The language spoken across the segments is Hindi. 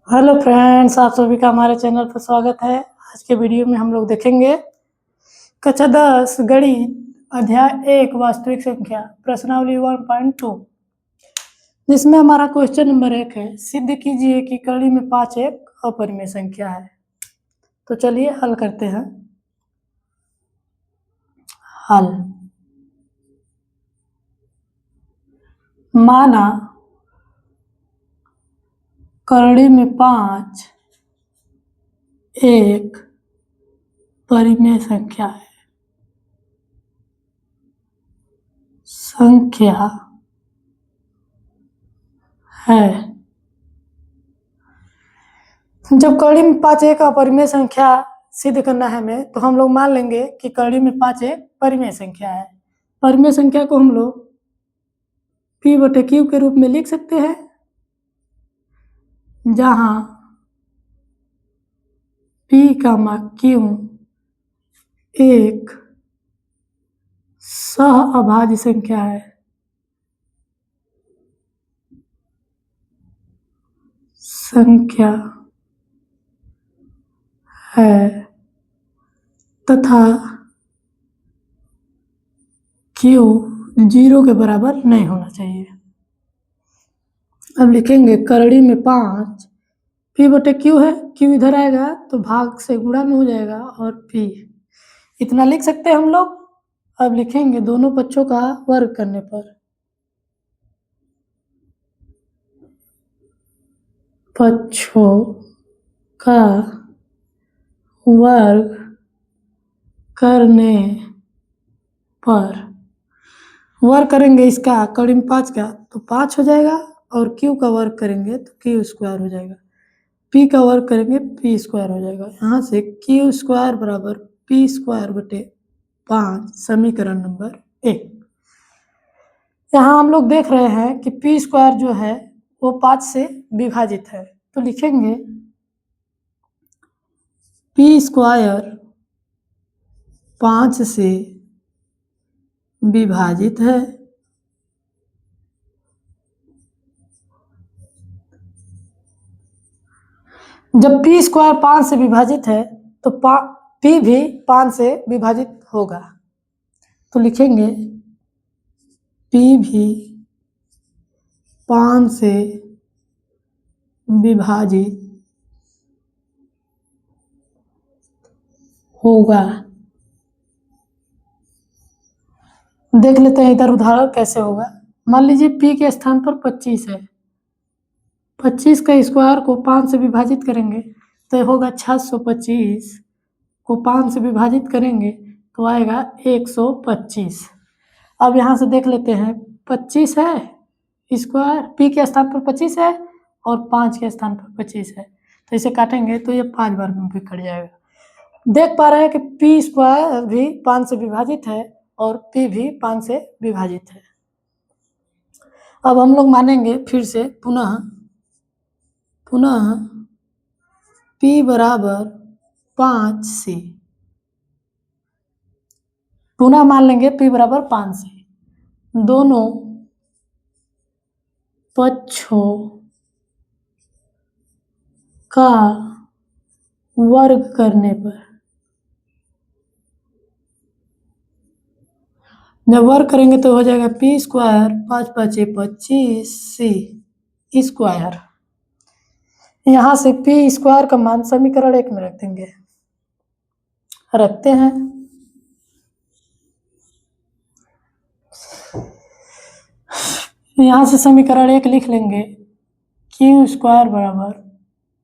हेलो फ्रेंड्स, आप सभी का हमारे चैनल पर स्वागत है। आज के वीडियो में हम लोग देखेंगे कक्षा 10 गणित अध्याय 1 वास्तविक संख्या प्रश्नावली 1.2, जिसमें हमारा क्वेश्चन नंबर 1 है, सिद्ध कीजिए कि कड़ी में 5 एक अपरिमेय संख्या है। तो चलिए हल करते हैं। हल। माना कड़ी में 5 एक परिमेय संख्या है। जब कड़ी में 5 एक अपरिमेय संख्या सिद्ध करना है हमें, तो हम लोग मान लेंगे कि कड़ी में 5 एक परिमेय संख्या है। परिमेय संख्या को हम लोग P/Q के रूप में लिख सकते हैं, जहां P, Q एक सह अभाज्य संख्या है तथा Q 0 के बराबर नहीं होना चाहिए। अब लिखेंगे कड़ी में 5 P/Q है, Q इधर आएगा तो भाग से गुणा में हो जाएगा और P इतना लिख सकते हैं हम लोग। अब लिखेंगे दोनों पक्षों का वर्ग करने पर, पक्षों का वर्ग करने पर वर्ग करेंगे इसका कड़ी में 5 का तो 5 हो जाएगा, और Q का वर्ग करेंगे तो Q स्क्वायर हो जाएगा, P का वर्ग करेंगे P स्क्वायर हो जाएगा। यहाँ से Q स्क्वायर बराबर P स्क्वायर बटे 5 समीकरण नंबर 1। यहाँ हम लोग देख रहे हैं कि P स्क्वायर जो है वो 5 से विभाजित है, तो लिखेंगे P स्क्वायर 5 से विभाजित है। जब P स्क्वायर 5 से विभाजित है तो P भी 5 से विभाजित होगा, तो लिखेंगे P भी 5 से विभाजित होगा। देख लेते हैं इधर उदाहरण कैसे होगा। मान लीजिए P के स्थान पर 25 है, 25 का स्क्वायर को 5 से विभाजित करेंगे तो होगा 625, को 5 से विभाजित करेंगे तो आएगा 125। अब यहाँ से देख लेते हैं 25 है स्क्वायर, P के स्थान पर 25 है और 5 के स्थान पर 25 है, तो इसे काटेंगे तो ये 5 बार में भी कट जाएगा। देख पा रहे हैं कि P स्क्वायर भी 5 से विभाजित है और P भी 5 से विभाजित है। अब हम लोग मानेंगे फिर से पुनः P बराबर 5C, पुनः मान लेंगे P बराबर 5C, दोनों पक्षों का वर्ग करने पर, जब वर्ग करेंगे तो हो जाएगा P स्क्वायर 5 5 25C स्क्वायर। यहाँ से P स्क्वायर का मान समीकरण 1 में रख देंगे, रखते हैं। यहाँ से समीकरण 1 लिख लेंगे Q स्क्वायर बराबर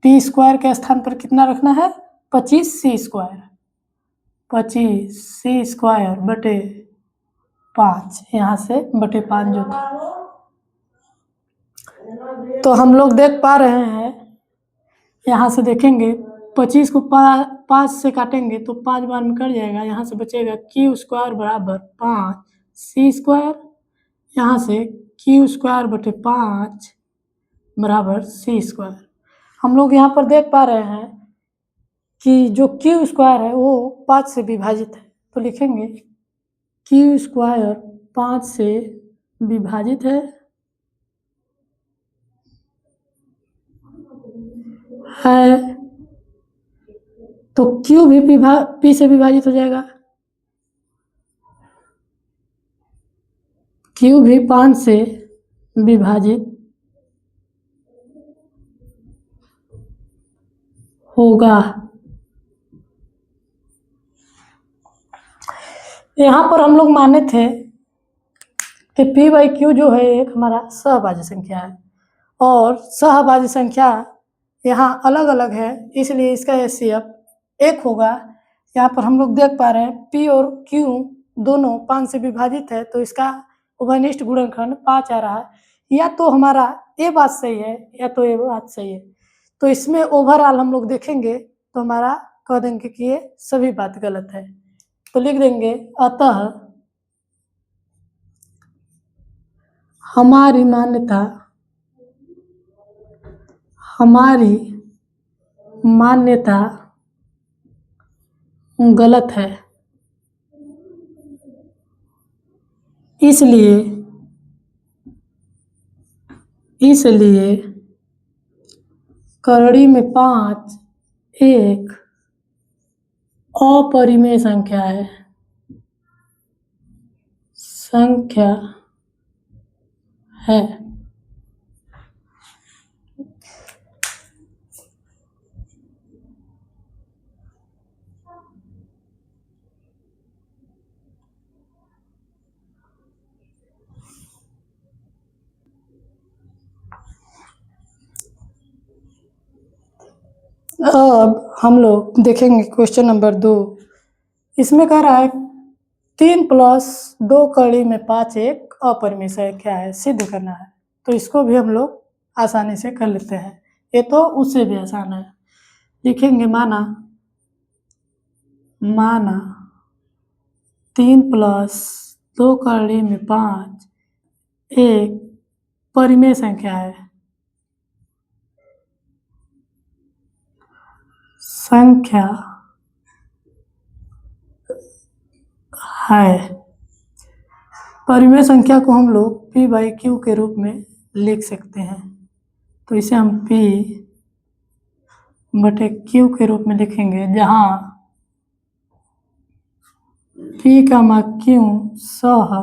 P स्क्वायर के स्थान पर कितना रखना है 25C स्क्वायर, 25C स्क्वायर बटे 5, यहाँ से बटे 5 जो था, तो हम लोग देख पा रहे हैं। यहाँ से देखेंगे 25 को 5 से काटेंगे तो 5 बार में कट जाएगा, यहाँ से बचेगा Q स्क्वायर बराबर 5C स्क्वायर, यहाँ से Q स्क्वायर बटे 5 बराबर C स्क्वायर। हम लोग यहाँ पर देख पा रहे हैं कि जो Q स्क्वायर है वो 5 से विभाजित है, तो लिखेंगे Q स्क्वायर 5 से विभाजित है है तो Q भी P से विभाजित हो जाएगा, Q भी 5 से विभाजित होगा। यहाँ पर हम लोग माने थे कि P/Q जो है एक हमारा सहभाज्य संख्या है और सहभाज्य संख्या यहाँ अलग अलग है, इसलिए इसका HCF 1 होगा। यहाँ पर हम लोग देख पा रहे हैं P और Q दोनों 5 से विभाजित है, तो इसका उभयनिष्ठ गुणनखंड 5 आ रहा है। या तो हमारा ये बात सही है या तो ये बात सही है, तो इसमें ओवरऑल हम लोग देखेंगे तो हमारा कह देंगे कि ये सभी बात गलत है, तो लिख देंगे अतः हमारी मान्यता गलत है, इसलिए करड़ी में 5 एक अपरिमेय संख्या है। अब हम लोग देखेंगे क्वेश्चन नंबर 2। इसमें कह रहा है 3 + 2 कड़ी में 5 एक अपरिमेय संख्या है, सिद्ध करना है। तो इसको भी हम लोग आसानी से कर लेते हैं, ये तो उससे भी आसान है। लिखेंगे माना 3 + 2 कड़ी में 5 एक परिमेय संख्या है। परिमेय संख्या को हम लोग P/Q के रूप में लिख सकते हैं, तो इसे हम P/Q के रूप में लिखेंगे, जहां P/Q सह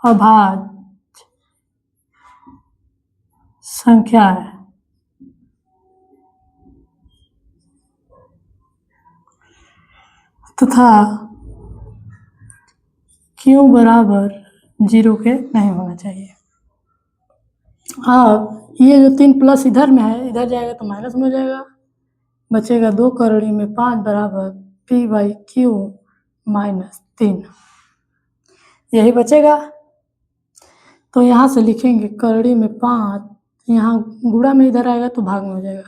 अभाज्य संख्या है तथा Q बराबर 0 के नहीं होना चाहिए। अब ये जो 3 प्लस इधर में है, इधर जाएगा तो माइनस में हो जाएगा, बचेगा 2 करोड़ी में 5 बराबर P/Q -3, यही बचेगा। तो यहाँ से लिखेंगे करोड़ी में 5, यहाँ गुणा में इधर आएगा तो भाग में हो जाएगा,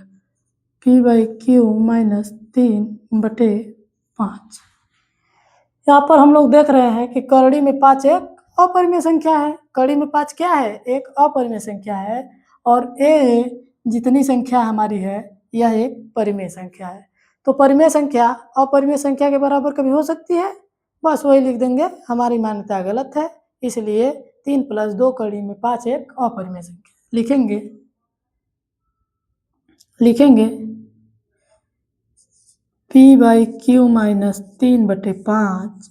P/Q -3/5। यहाँ पर हम लोग देख रहे हैं कि करोड़ी में 5 एक अपरिमेय संख्या है। करोड़ी में 5 क्या है? एक अपरिमेय संख्या है, और ए जितनी संख्या हमारी है यह एक परिमेय संख्या है। तो परिमेय संख्या अपरिमेय संख्या के बराबर कभी हो सकती है? बस वही लिख देंगे, हमारी मान्यता गलत है, इसलिए 3 + 2 कड़ी में 5 एक अपरिमेय संख्या। लिखेंगे P/Q -3/5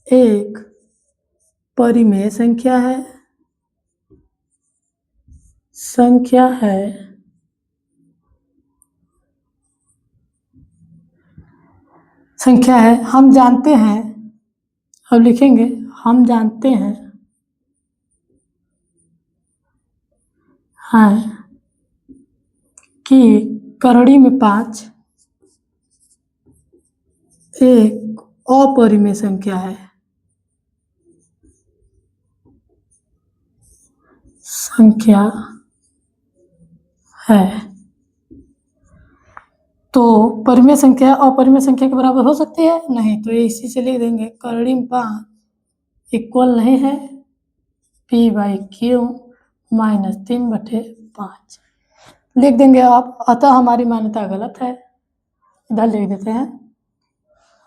एक परिमेय संख्या है। हम जानते हैं, अब लिखेंगे हम जानते हैं कि करोड़ी में 5 एक अपरिमेय संख्या है। तो परिमेय संख्या अपरिमेय संख्या के बराबर हो सकती है? नहीं, तो ये इसी से लिख देंगे, करोड़ी में 5 इक्वल नहीं है P/Q -3/5, लिख देंगे आप। अतः हमारी मान्यता गलत है, इधर लिख देते हैं,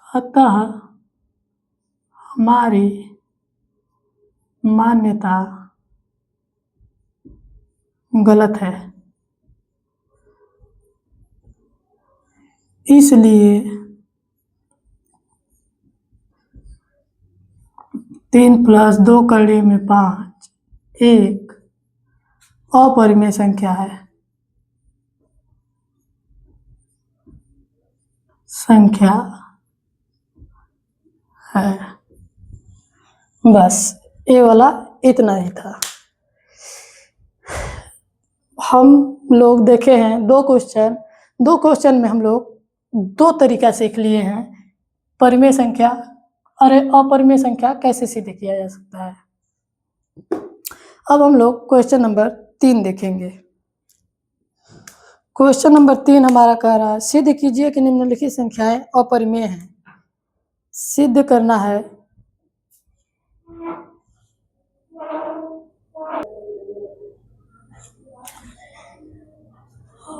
अतः हमारी मान्यता गलत है। इसलिए 3 + 2 कड़ी में 5 एक अपरिमेय संख्या है। बस ये वाला इतना ही था। हम लोग देखे हैं 2 क्वेश्चन में हम लोग 2 तरीका सीख लिए हैं परिमेय संख्या और अपरिमेय संख्या कैसे सिद्ध किया जा सकता है। अब हम लोग क्वेश्चन नंबर 3 देखेंगे। क्वेश्चन नंबर 3 हमारा कह रहा है सिद्ध कीजिए कि निम्नलिखित संख्याएं अपरिमेय हैं। सिद्ध करना है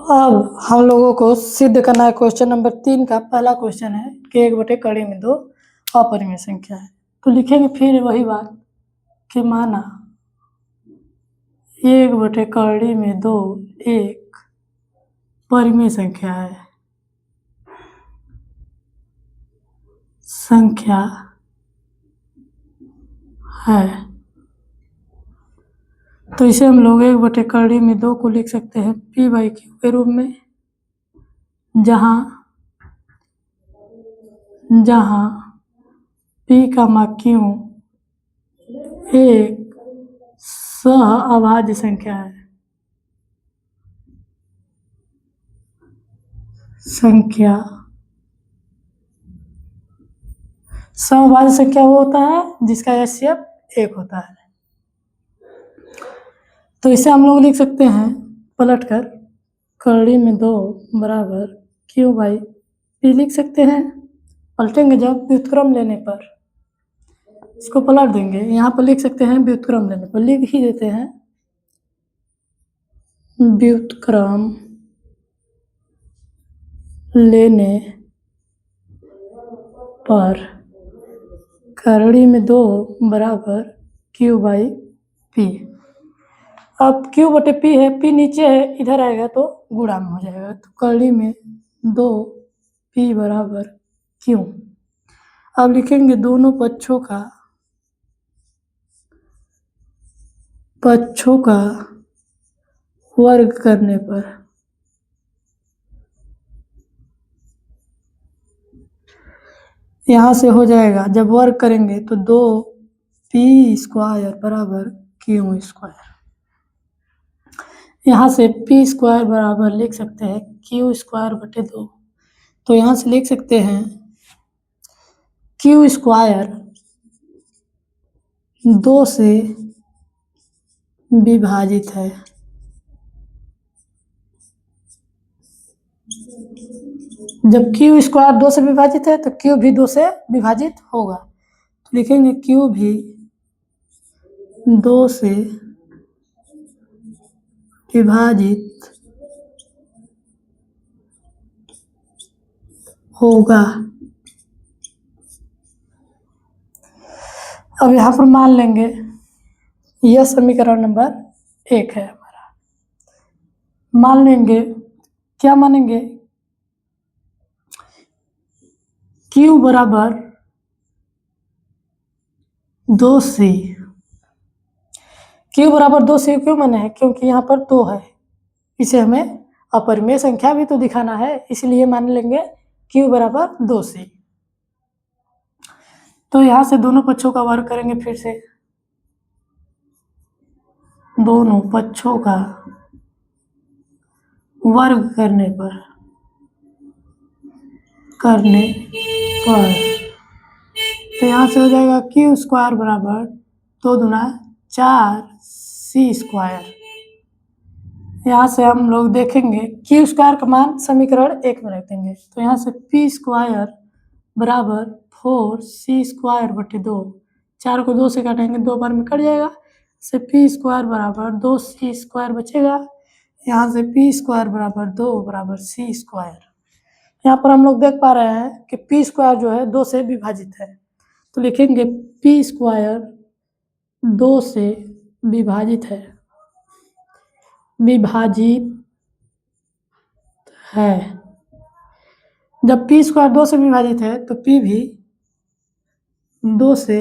अब हम लोगों को सिद्ध करना है। क्वेश्चन नंबर 3 का पहला क्वेश्चन है कि 1 कड़ी में 2 अपरिमेय संख्या है। तो लिखेंगे फिर वही बात कि माना 1 कड़ी में 2 एक परिमेय संख्या है। तो इसे हम लोग 1 कड़ी में 2 को लिख सकते हैं p/q के रूप में, जहां p, q एक सह अभाज्य संख्या है। सहअभाज्य संख्या वो होता है जिसका HCF 1 होता है। तो इसे हम लोग लिख सकते हैं पलटकर कड़ी में 2 बराबर q/p लिख सकते हैं। पलटेंगे जब व्युत्क्रम लेने पर, इसको पलट देंगे। यहाँ पर लिख सकते हैं व्युत्क्रम लेने पर, लिख ही देते हैं व्युत्क्रम लेने पर कड़ी में 2 बराबर q/p। अब q/p है, p नीचे है, इधर आएगा तो गुणा में हो जाएगा। तो कड़ी में 2 p बराबर q। अब लिखेंगे दोनों पक्षों का वर्ग करने पर यहाँ से हो जाएगा, जब वर्ग करेंगे तो 2p² बराबर q²। यहाँ से p² बराबर लिख सकते हैं q²/2। तो यहाँ से लिख सकते हैं q² 2 से विभाजित है। जब q² 2 से विभाजित है तो q भी 2 से विभाजित होगा। तो लिखेंगे q भी 2 से विभाजित होगा। अब यहाँ पर मान लेंगे यह समीकरण नंबर 1 है हमारा। मान लेंगे, क्या मानेंगे, q बराबर 2c। q बराबर 2c क्यों माने हैं? क्योंकि यहाँ पर 2 है, इसे हमें अपरिमेय संख्या भी तो दिखाना है, इसलिए मान लेंगे q बराबर 2c। तो यहाँ से दोनों पक्षों का वर्ग करेंगे। फिर से दोनों पक्षों का वर्ग करने पर तो यहाँ से हो जाएगा q² बराबर 2 दूना 4c²। यहाँ से हम लोग देखेंगे q² का मान समीकरण 1 में रख देंगे। तो यहाँ से p² बराबर 4c²/2, 4 को 2 से काटेंगे, 2 बार में कट जाएगा, से p² बराबर 2c² बचेगा। यहाँ से p² बराबर 2 बराबर c²। यहाँ पर हम लोग देख पा रहे हैं कि p² जो है 2 से विभाजित है। तो लिखेंगे p² 2 से विभाजित है। जब पी स्क्वायर 2 से विभाजित है तो पी भी 2 से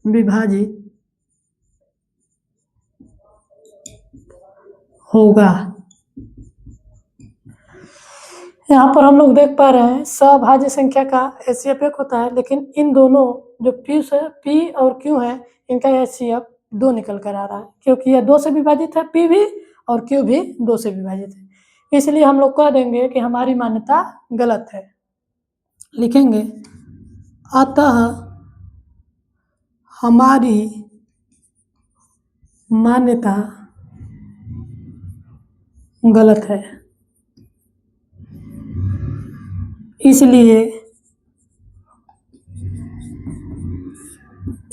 विभाजित होगा। यहाँ पर हम लोग देख पा रहे हैं सभाज्य संख्या का एचसीएफ 1 होता है, लेकिन इन दोनों जो पी और क्यू है इनका एचसीएफ 2 निकल कर आ रहा है, क्योंकि यह 2 से विभाजित है, पी भी और क्यू भी 2 से विभाजित है। इसलिए हम लोग कह देंगे कि हमारी मान्यता गलत है। लिखेंगे अतः हमारी मान्यता गलत है, इसलिए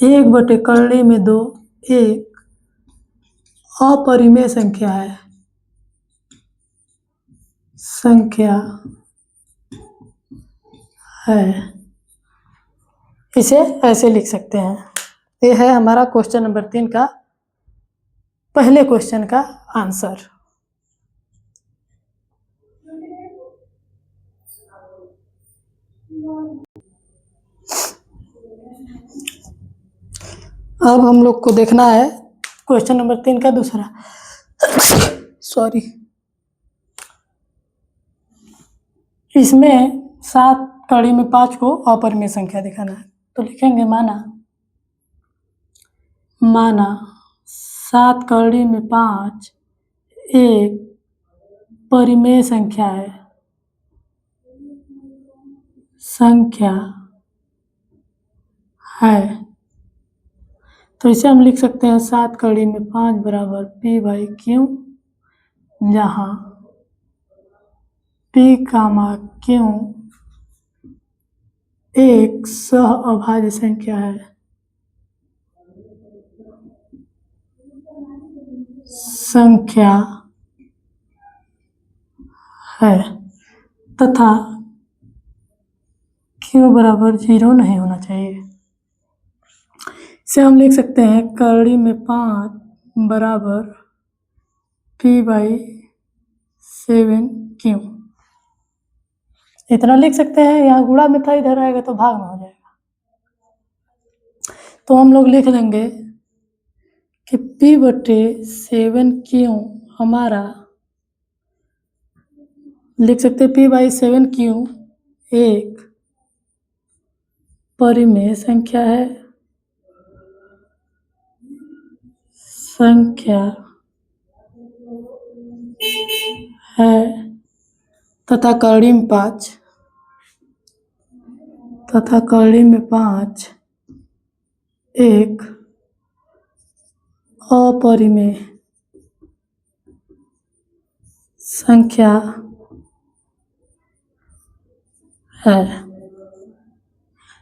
1/2 एक अपरिमेय संख्या है। इसे ऐसे लिख सकते हैं। ये है हमारा क्वेश्चन नंबर 3 का पहले क्वेश्चन का आंसर। अब हम लोग को देखना है क्वेश्चन नंबर 3 का दूसरा सॉरी, इसमें 7 कड़ी में 5 को अपरिमेय संख्या दिखाना है। तो लिखेंगे माना 7 कड़ी में 5 एक परिमेय संख्या है। तो इसे हम लिख सकते हैं 7 कड़ी में 5 बराबर P बाई Q, जहाँ P, Q एक सह अभाज्य संख्या है तथा Q बराबर 0 नहीं होना चाहिए। इसे हम लिख सकते हैं कड़ी में 5 बराबर P बाई 7Q। इतना लिख सकते हैं। यहाँ गुणा में था, इधर आएगा तो भाग में हो जाएगा। तो हम लोग लिख देंगे कि P/7Q हमारा लिख सकते हैं P/7Q एक परिमेय संख्या है तथा कड़ी में 5 एक अपरिमेय संख्या है।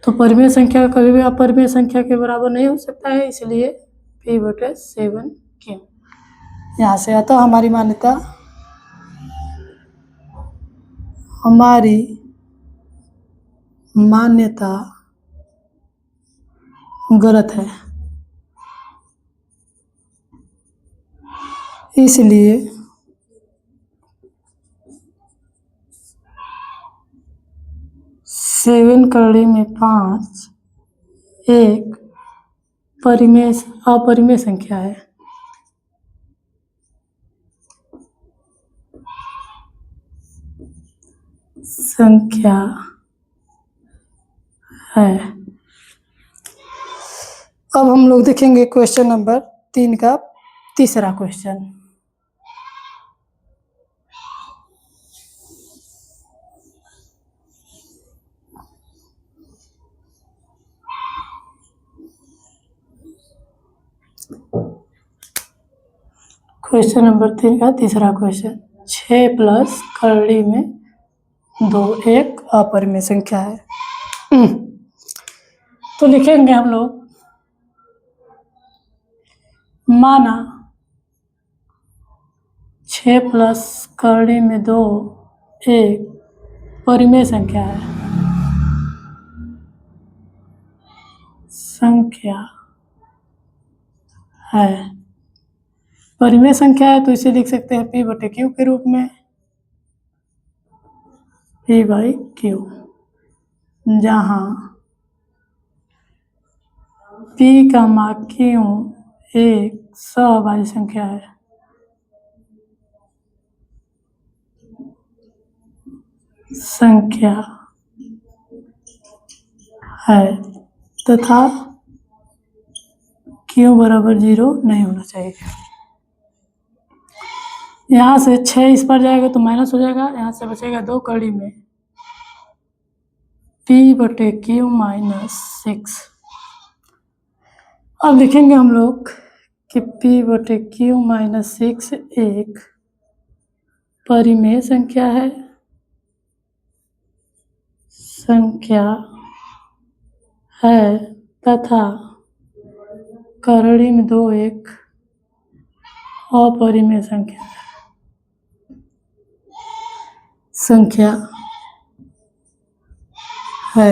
तो परिमेय संख्या कभी भी अपरिमेय संख्या के बराबर नहीं हो सकता है, इसलिए P/7Q यहाँ से आता। हमारी मान्यता गलत है, इसलिए 7 कड़ी में 5 एक अपरिमेय संख्या है। अब हम लोग देखेंगे क्वेश्चन नंबर 3 का तीसरा क्वेश्चन। क्वेश्चन नंबर 3 का तीसरा क्वेश्चन, 6 प्लस कड़ी में 2 एक अपरिमेय संख्या है। तो लिखेंगे हम लोग माना 6 प्लस कड़ी में 2 एक परिमेय संख्या है। परिमेय संख्या है तो इसे लिख सकते हैं P/Q के रूप में, P/Q। जहाँ p, q एक सहअभाज्य संख्या है। तथा q बराबर 0 नहीं होना चाहिए। यहाँ से 6 इस पर जाएगा तो माइनस हो जाएगा, यहाँ से बचेगा 2 कड़ी में p/q - 6। अब लिखेंगे हम लोग कि p/q - 6 एक परिमेय संख्या है, तथा करड़ी में 2 एक अपरिमेय संख्या है।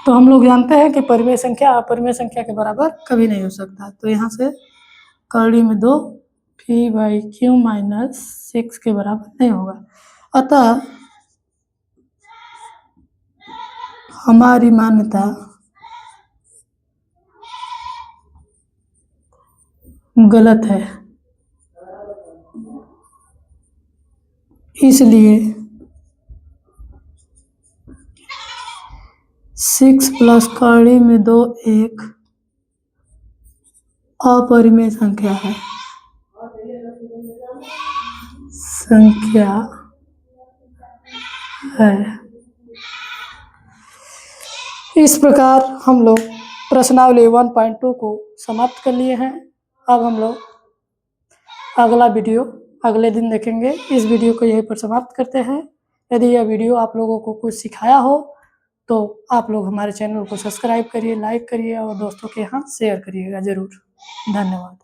तो हम लोग जानते हैं कि परिमेय संख्या अपरिमेय संख्या के बराबर कभी नहीं हो सकता। तो यहाँ से करड़ी में 2 p/q - 6 के बराबर नहीं होगा। अतः हमारी मान्यता गलत है। इसलिए 6 प्लस करड़ी में 2 एक अपरिमेय संख्या है। इस प्रकार हम लोग प्रश्नावली 1.2 को समाप्त कर लिए हैं। अब हम लोग अगला वीडियो अगले दिन देखेंगे। इस वीडियो को यहीं पर समाप्त करते हैं। यदि यह वीडियो आप लोगों को कुछ सिखाया हो तो आप लोग हमारे चैनल को सब्सक्राइब करिए, लाइक करिए और दोस्तों के यहाँ शेयर करिएगा ज़रूर। धन्यवाद।